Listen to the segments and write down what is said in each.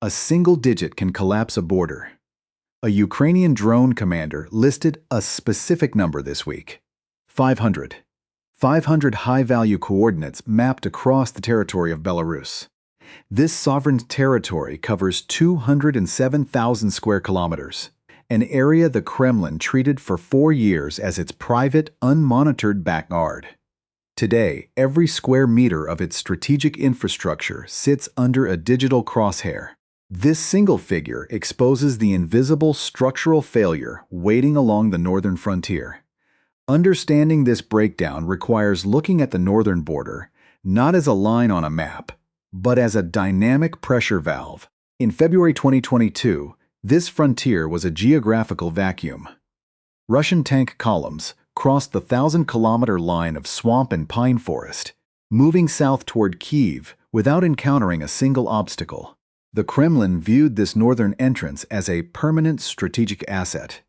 A single digit can collapse a border. A Ukrainian drone commander listed a specific number this week: 500. 500 high-value coordinates mapped across the territory of Belarus. This sovereign territory covers 207,000 square kilometers, an area the Kremlin treated for 4 years as its private, unmonitored backyard. Today, every square meter of its strategic infrastructure sits under a digital crosshair. This single figure exposes the invisible structural failure waiting along the northern frontier. Understanding this breakdown requires looking at the northern border not as a line on a map, but as a dynamic pressure valve. In February 2022, this frontier was a geographical vacuum. Russian tank columns crossed the 1,000-kilometer line of swamp and pine forest, moving south toward Kyiv without encountering a single obstacle. The Kremlin viewed this northern entrance as a permanent strategic asset.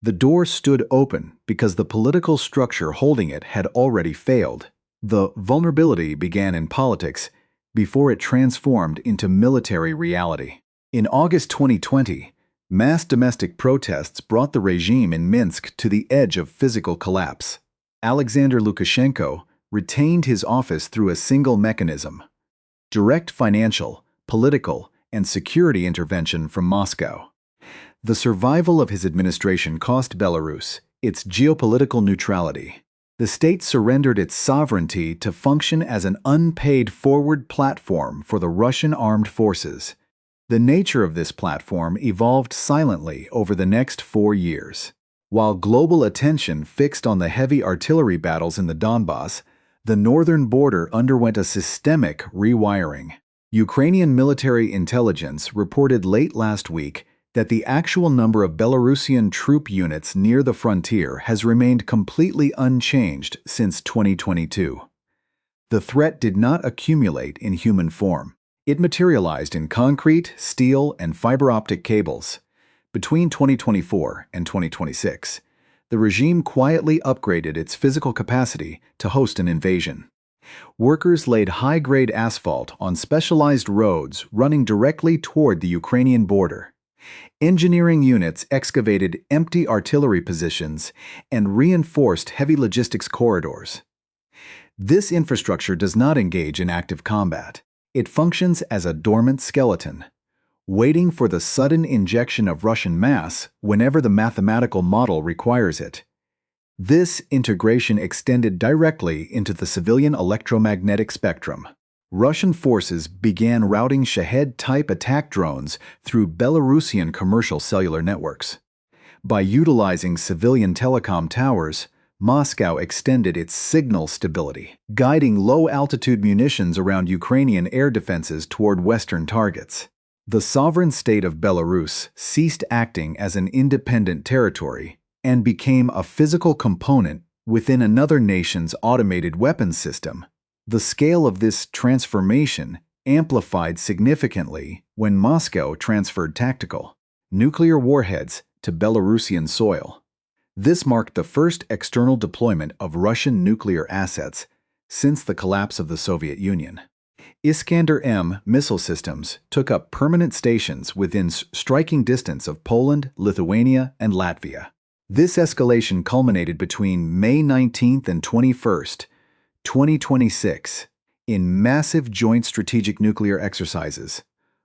The door stood open because the political structure holding it had already failed. The vulnerability began in politics before it transformed into military reality. In August 2020, mass domestic protests brought the regime in Minsk to the edge of physical collapse. Alexander Lukashenko retained his office through a single mechanism: direct financial, political, and security intervention from Moscow. The survival of his administration cost Belarus its geopolitical neutrality. The state surrendered its sovereignty to function as an unpaid forward platform for the Russian armed forces. The nature of this platform evolved silently over the next 4 years. While global attention fixed on the heavy artillery battles in the Donbass, the northern border underwent a systemic rewiring. Ukrainian military intelligence reported late last week that the actual number of Belarusian troop units near the frontier has remained completely unchanged since 2022. The threat did not accumulate in human form. It materialized in concrete, steel, and fiber optic cables. Between 2024 and 2026, the regime quietly upgraded its physical capacity to host an invasion. Workers laid high-grade asphalt on specialized roads running directly toward the Ukrainian border. Engineering units excavated empty artillery positions and reinforced heavy logistics corridors. This infrastructure does not engage in active combat. It functions as a dormant skeleton, waiting for the sudden injection of Russian mass whenever the mathematical model requires it. This integration extended directly into the civilian electromagnetic spectrum. Russian forces began routing Shahed-type attack drones through Belarusian commercial cellular networks. By utilizing civilian telecom towers, Moscow extended its signal stability, guiding low-altitude munitions around Ukrainian air defenses toward Western targets. The sovereign state of Belarus ceased acting as an independent territory and became a physical component within another nation's automated weapons system. The scale of this transformation amplified significantly when Moscow transferred tactical nuclear warheads to Belarusian soil. This marked the first external deployment of Russian nuclear assets since the collapse of the Soviet Union. Iskander-M missile systems took up permanent stations within striking distance of Poland, Lithuania, and Latvia. This escalation culminated between May 19th and 21st, 2026, in massive joint strategic nuclear exercises.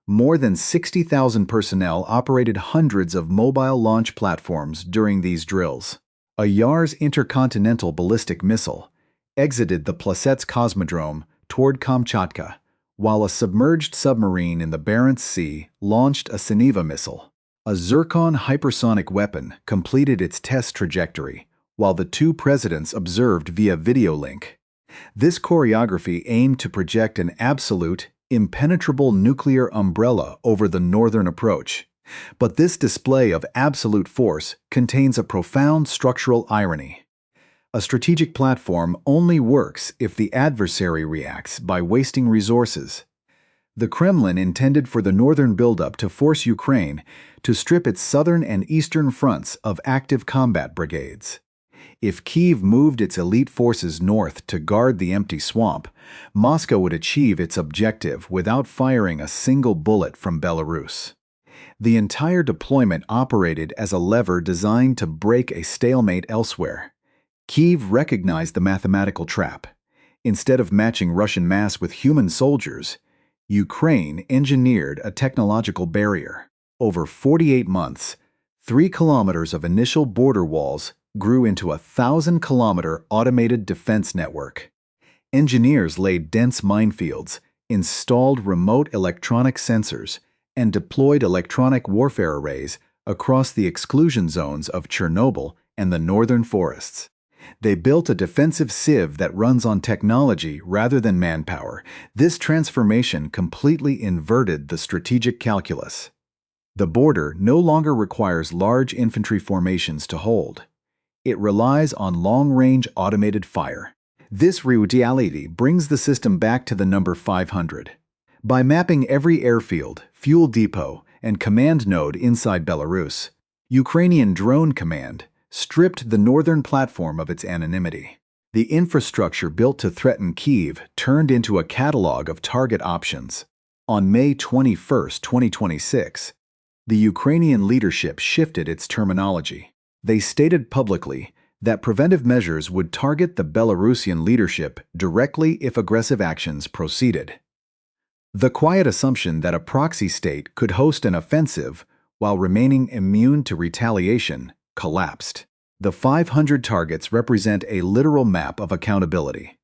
More than 60,000 personnel operated hundreds of mobile launch platforms during these drills. A Yars intercontinental ballistic missile exited the Plasets Cosmodrome toward Kamchatka, while a submerged submarine in the Barents Sea launched a Siniva missile. A Zircon hypersonic weapon completed its test trajectory, while the two presidents observed via video link. This choreography aimed to project an absolute, impenetrable nuclear umbrella over the northern approach. But this display of absolute force contains a profound structural irony. A strategic platform only works if the adversary reacts by wasting resources. The Kremlin intended for the northern buildup to force Ukraine to strip its southern and eastern fronts of active combat brigades. If Kyiv moved its elite forces north to guard the empty swamp, Moscow would achieve its objective without firing a single bullet from Belarus. The entire deployment operated as a lever designed to break a stalemate elsewhere. Kyiv recognized the mathematical trap. Instead of matching Russian mass with human soldiers, Ukraine engineered a technological barrier. Over 48 months, 3 kilometers of initial border walls grew into a 1,000-kilometer automated defense network. Engineers laid dense minefields, installed remote electronic sensors, and deployed electronic warfare arrays across the exclusion zones of Chernobyl and the northern forests. They built a defensive sieve that runs on technology rather than manpower. This transformation completely inverted the strategic calculus. The border no longer requires large infantry formations to hold. It relies on long-range automated fire. This reality brings the system back to the number 500. By mapping every airfield, fuel depot, and command node inside Belarus, Ukrainian Drone Command stripped the northern platform of its anonymity. The infrastructure built to threaten Kyiv turned into a catalog of target options. On May 21, 2026, the Ukrainian leadership shifted its terminology. They stated publicly that preventive measures would target the Belarusian leadership directly if aggressive actions proceeded. The quiet assumption that a proxy state could host an offensive while remaining immune to retaliation collapsed. The 500 targets represent a literal map of accountability.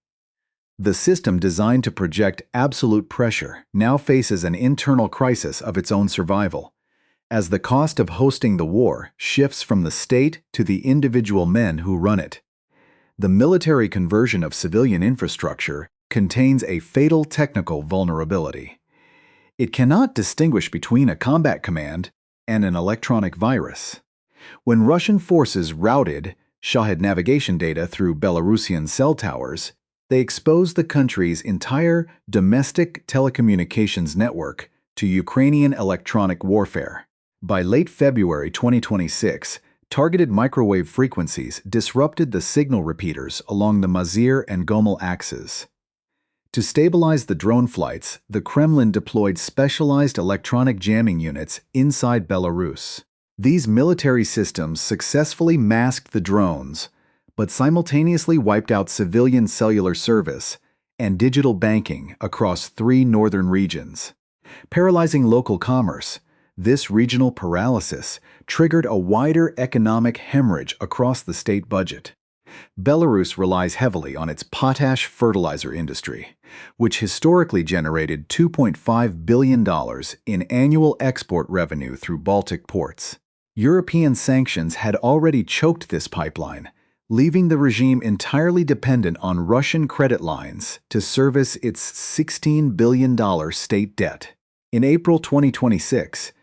The system designed to project absolute pressure now faces an internal crisis of its own survival, as the cost of hosting the war shifts from the state to the individual men who run it. The military conversion of civilian infrastructure contains a fatal technical vulnerability. It cannot distinguish between a combat command and an electronic virus. When Russian forces routed Shahed navigation data through Belarusian cell towers, they exposed the country's entire domestic telecommunications network to Ukrainian electronic warfare. By late February 2026, targeted microwave frequencies disrupted the signal repeaters along the Mazir and Gomel axes. To stabilize the drone flights, the Kremlin deployed specialized electronic jamming units inside Belarus. These military systems successfully masked the drones, but simultaneously wiped out civilian cellular service and digital banking across 3 northern regions. Paralyzing local commerce, this regional paralysis triggered a wider economic hemorrhage across the state budget. Belarus relies heavily on its potash fertilizer industry, which historically generated $2.5 billion in annual export revenue through Baltic ports. European sanctions had already choked this pipeline, leaving the regime entirely dependent on Russian credit lines to service its $16 billion state debt. In April 2026,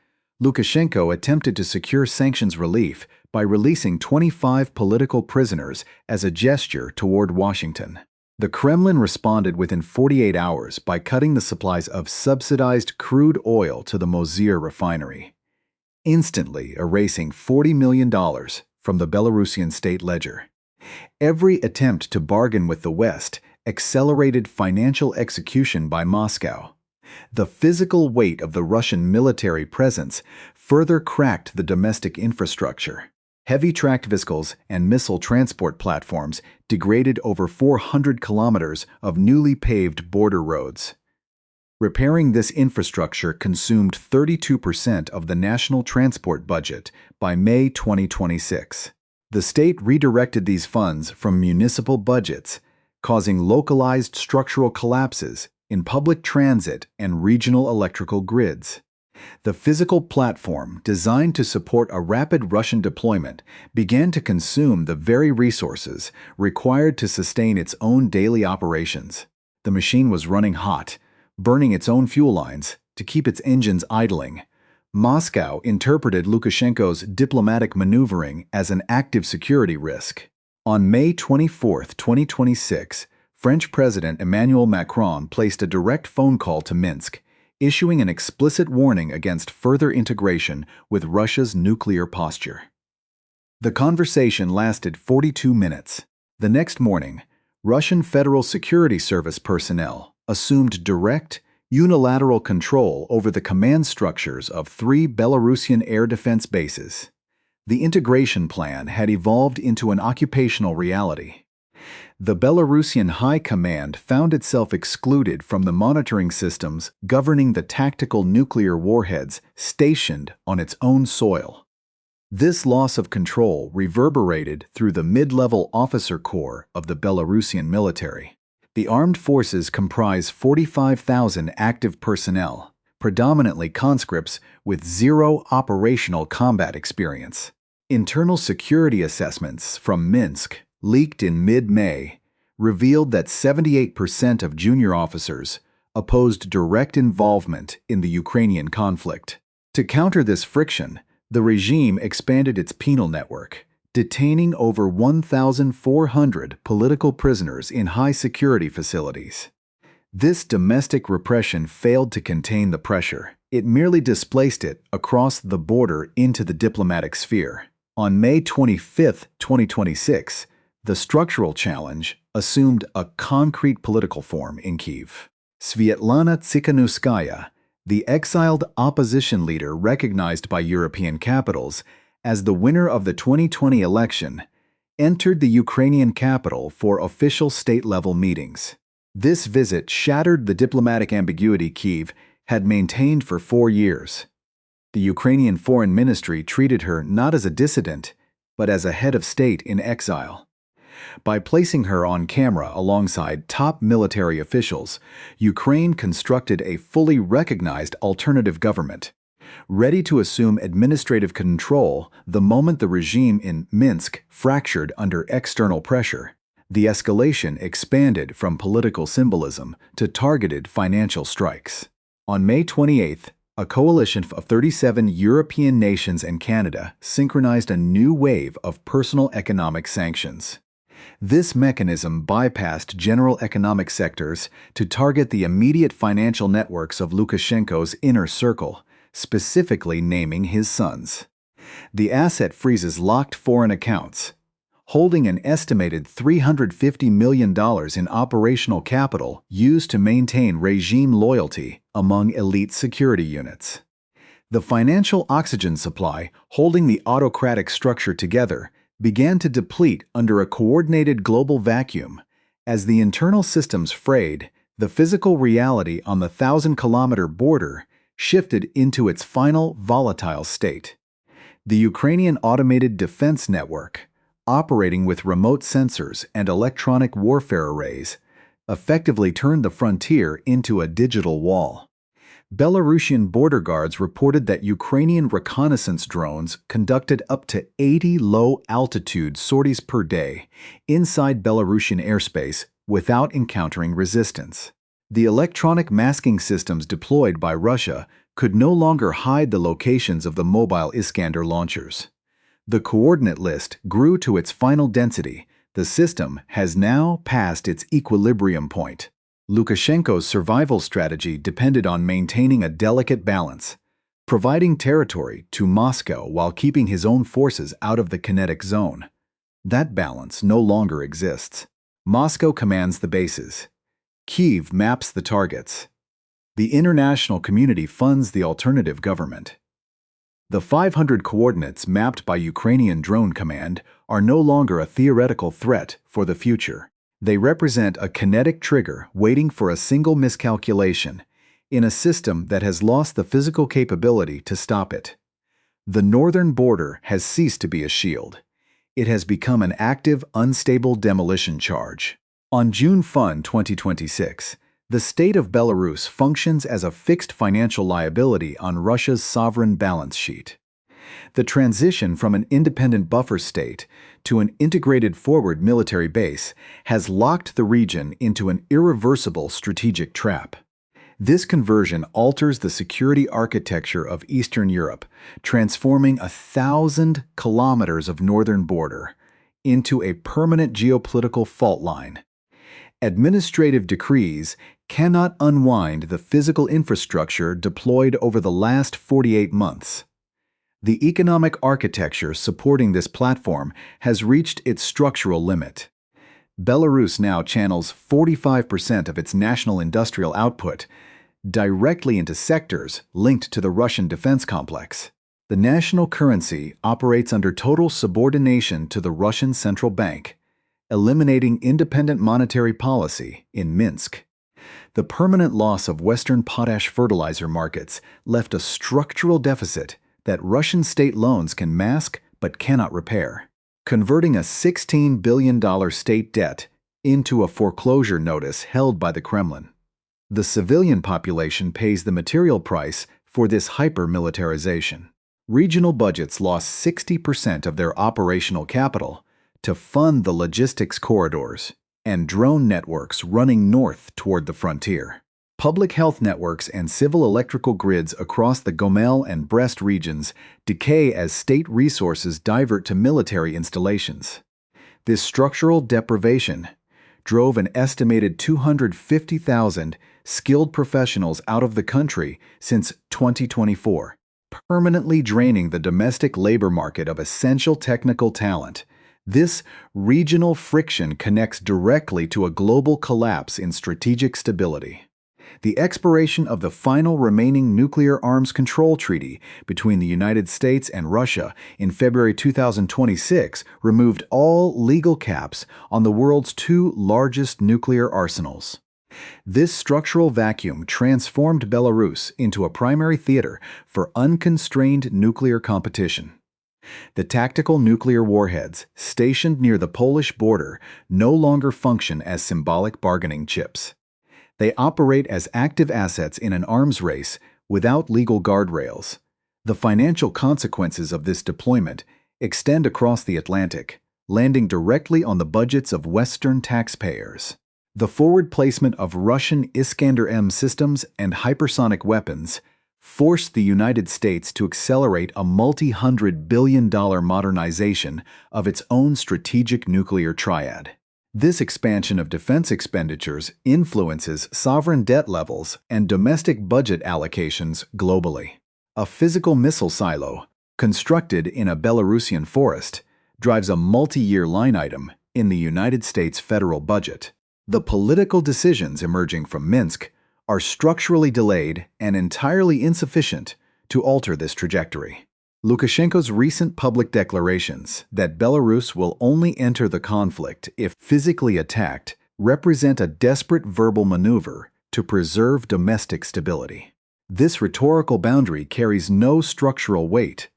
Lukashenko attempted to secure sanctions relief by releasing 25 political prisoners as a gesture toward Washington. The Kremlin responded within 48 hours by cutting the supplies of subsidized crude oil to the Mozir refinery, instantly erasing $40 million from the Belarusian state ledger. Every attempt to bargain with the West accelerated financial execution by Moscow. The physical weight of the Russian military presence further cracked the domestic infrastructure. Heavy tracked vehicles and missile transport platforms degraded over 400 kilometers of newly paved border roads. Repairing this infrastructure consumed 32% of the national transport budget by May 2026. The state redirected these funds from municipal budgets, causing localized structural collapses in public transit and regional electrical grids. The physical platform designed to support a rapid Russian deployment began to consume the very resources required to sustain its own daily operations. The machine was running hot, burning its own fuel lines to keep its engines idling. Moscow interpreted Lukashenko's diplomatic maneuvering as an active security risk. On May 24, 2026, French President Emmanuel Macron placed a direct phone call to Minsk, issuing an explicit warning against further integration with Russia's nuclear posture. The conversation lasted 42 minutes. The next morning, Russian Federal Security Service personnel assumed direct, unilateral control over the command structures of 3 Belarusian air defense bases. The integration plan had evolved into an occupational reality. The Belarusian High Command found itself excluded from the monitoring systems governing the tactical nuclear warheads stationed on its own soil. This loss of control reverberated through the mid-level officer corps of the Belarusian military. The armed forces comprise 45,000 active personnel, predominantly conscripts with zero operational combat experience. Internal security assessments from Minsk, leaked in mid-May, revealed that 78% of junior officers opposed direct involvement in the Ukrainian conflict. To counter this friction, the regime expanded its penal network, detaining over 1,400 political prisoners in high-security facilities. This domestic repression failed to contain the pressure. It merely displaced it across the border into the diplomatic sphere. On May 25, 2026, the structural challenge assumed a concrete political form in Kyiv. Svietlana Tsikhanouskaya, the exiled opposition leader recognized by European capitals as the winner of the 2020 election, entered the Ukrainian capital for official state-level meetings. This visit shattered the diplomatic ambiguity Kyiv had maintained for 4 years. The Ukrainian Foreign Ministry treated her not as a dissident, but as a head of state in exile. By placing her on camera alongside top military officials, Ukraine constructed a fully recognized alternative government, ready to assume administrative control the moment the regime in Minsk fractured under external pressure. The escalation expanded from political symbolism to targeted financial strikes. On May 28th, a coalition of 37 European nations and Canada synchronized a new wave of personal economic sanctions. This mechanism bypassed general economic sectors to target the immediate financial networks of Lukashenko's inner circle, specifically naming his sons. The asset freezes locked foreign accounts, holding an estimated $350 million in operational capital used to maintain regime loyalty among elite security units. The financial oxygen supply holding the autocratic structure together began to deplete under a coordinated global vacuum. As the internal systems frayed, the physical reality on the 1,000-kilometer border shifted into its final volatile state. The Ukrainian Automated Defense Network, operating with remote sensors and electronic warfare arrays, effectively turned the frontier into a digital wall. Belarusian border guards reported that Ukrainian reconnaissance drones conducted up to 80 low-altitude sorties per day inside Belarusian airspace without encountering resistance. The electronic masking systems deployed by Russia could no longer hide the locations of the mobile Iskander launchers. The coordinate list grew to its final density. The system has now passed its equilibrium point. Lukashenko's survival strategy depended on maintaining a delicate balance, providing territory to Moscow while keeping his own forces out of the kinetic zone. That balance no longer exists. Moscow commands the bases. Kyiv maps the targets. The international community funds the alternative government. The 500 coordinates mapped by Ukrainian Drone Command are no longer a theoretical threat for the future. They represent a kinetic trigger waiting for a single miscalculation in a system that has lost the physical capability to stop it. The northern border has ceased to be a shield. It has become an active, unstable demolition charge. On June 1, 2026, the state of Belarus functions as a fixed financial liability on Russia's sovereign balance sheet. The transition from an independent buffer state to an integrated forward military base has locked the region into an irreversible strategic trap. This conversion alters the security architecture of Eastern Europe, transforming 1,000 kilometers of northern border into a permanent geopolitical fault line. Administrative decrees cannot unwind the physical infrastructure deployed over the last 48 months. The economic architecture supporting this platform has reached its structural limit. Belarus now channels 45% of its national industrial output directly into sectors linked to the Russian defense complex. The national currency operates under total subordination to the Russian central bank, eliminating independent monetary policy in Minsk. The permanent loss of Western potash fertilizer markets left a structural deficit that Russian state loans can mask but cannot repair, converting a $16 billion state debt into a foreclosure notice held by the Kremlin. The civilian population pays the material price for this hyper-militarization. Regional budgets lost 60% of their operational capital to fund the logistics corridors and drone networks running north toward the frontier. Public health networks and civil electrical grids across the Gomel and Brest regions decay as state resources divert to military installations. This structural deprivation drove an estimated 250,000 skilled professionals out of the country since 2024, permanently draining the domestic labor market of essential technical talent. This regional friction connects directly to a global collapse in strategic stability. The expiration of the final remaining nuclear arms control treaty between the United States and Russia in February 2026 removed all legal caps on the world's two largest nuclear arsenals. This structural vacuum transformed Belarus into a primary theater for unconstrained nuclear competition. The tactical nuclear warheads stationed near the Polish border no longer function as symbolic bargaining chips. They operate as active assets in an arms race without legal guardrails. The financial consequences of this deployment extend across the Atlantic, landing directly on the budgets of Western taxpayers. The forward placement of Russian Iskander-M systems and hypersonic weapons forced the United States to accelerate a multi-hundred-billion-dollar modernization of its own strategic nuclear triad. This expansion of defense expenditures influences sovereign debt levels and domestic budget allocations globally. A physical missile silo, constructed in a Belarusian forest, drives a multi-year line item in the United States federal budget. The political decisions emerging from Minsk are structurally delayed and entirely insufficient to alter this trajectory. Lukashenko's recent public declarations that Belarus will only enter the conflict if physically attacked represent a desperate verbal maneuver to preserve domestic stability. This rhetorical boundary carries no structural weight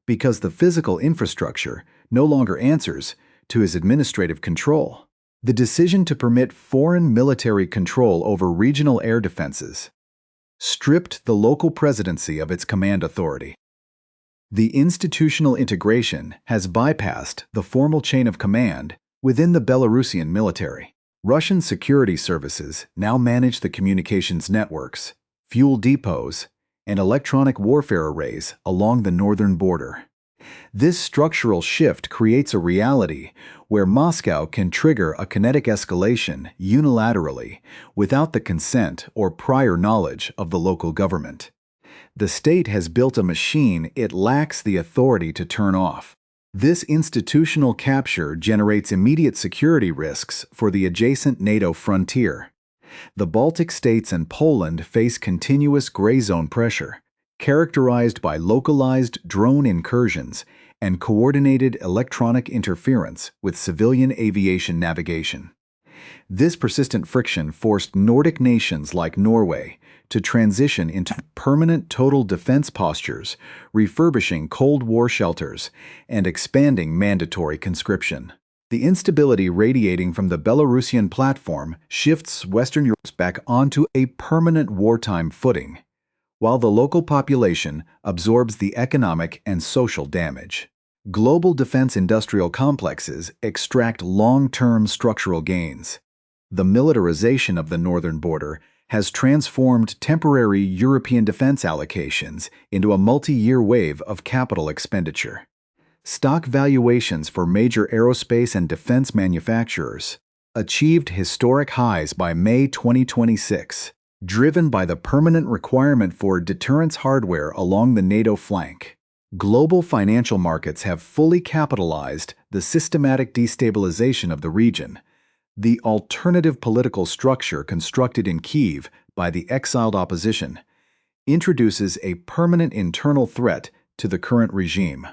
because the physical infrastructure no longer answers to his administrative control. The decision to permit foreign military control over regional air defenses stripped the local presidency of its command authority. The institutional integration has bypassed the formal chain of command within the Belarusian military. Russian security services now manage the communications networks, fuel depots, and electronic warfare arrays along the northern border. This structural shift creates a reality where Moscow can trigger a kinetic escalation unilaterally without the consent or prior knowledge of the local government. The state has built a machine it lacks the authority to turn off. This institutional capture generates immediate security risks for the adjacent NATO frontier. The Baltic states and Poland face continuous gray zone pressure, characterized by localized drone incursions and coordinated electronic interference with civilian aviation navigation. This persistent friction forced Nordic nations like Norway to transition into permanent total defense postures, refurbishing Cold War shelters and expanding mandatory conscription. The instability radiating from the Belarusian platform shifts Western Europe back onto a permanent wartime footing, while the local population absorbs the economic and social damage. Global defense industrial complexes extract long-term structural gains. The militarization of the northern border has transformed temporary European defense allocations into a multi-year wave of capital expenditure. Stock valuations for major aerospace and defense manufacturers achieved historic highs by May 2026, driven by the permanent requirement for deterrence hardware along the NATO flank. Global financial markets have fully capitalized the systematic destabilization of the region. The alternative political structure constructed in Kyiv by the exiled opposition introduces a permanent internal threat to the current regime.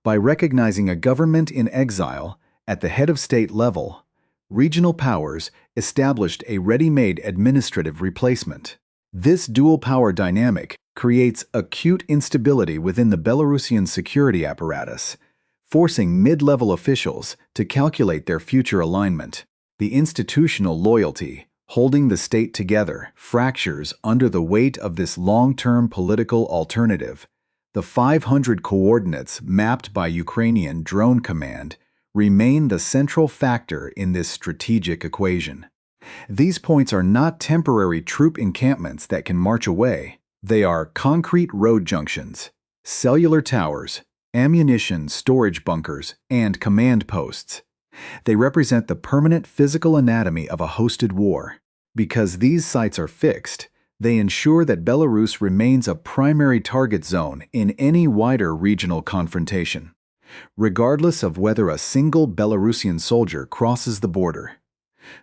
By recognizing a government in exile at the head of state level, regional powers established a ready-made administrative replacement. This dual power dynamic creates acute instability within the Belarusian security apparatus, forcing mid-level officials to calculate their future alignment. The institutional loyalty holding the state together fractures under the weight of this long-term political alternative. The 500 coordinates mapped by Ukrainian Drone Command remain the central factor in this strategic equation. These points are not temporary troop encampments that can march away. They are concrete road junctions, cellular towers, ammunition storage bunkers, and command posts. They represent the permanent physical anatomy of a hosted war. Because these sites are fixed, they ensure that Belarus remains a primary target zone in any wider regional confrontation, regardless of whether a single Belarusian soldier crosses the border.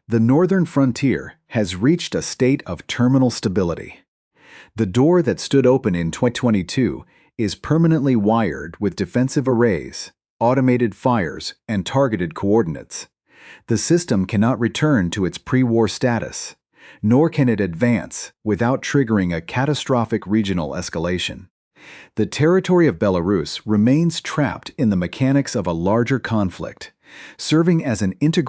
The northern frontier has reached a state of terminal stability. The door that stood open in 2022 is permanently wired with defensive arrays, automated fires, and targeted coordinates. The system cannot return to its pre-war status, nor can it advance without triggering a catastrophic regional escalation. The territory of Belarus remains trapped in the mechanics of a larger conflict, serving as an integral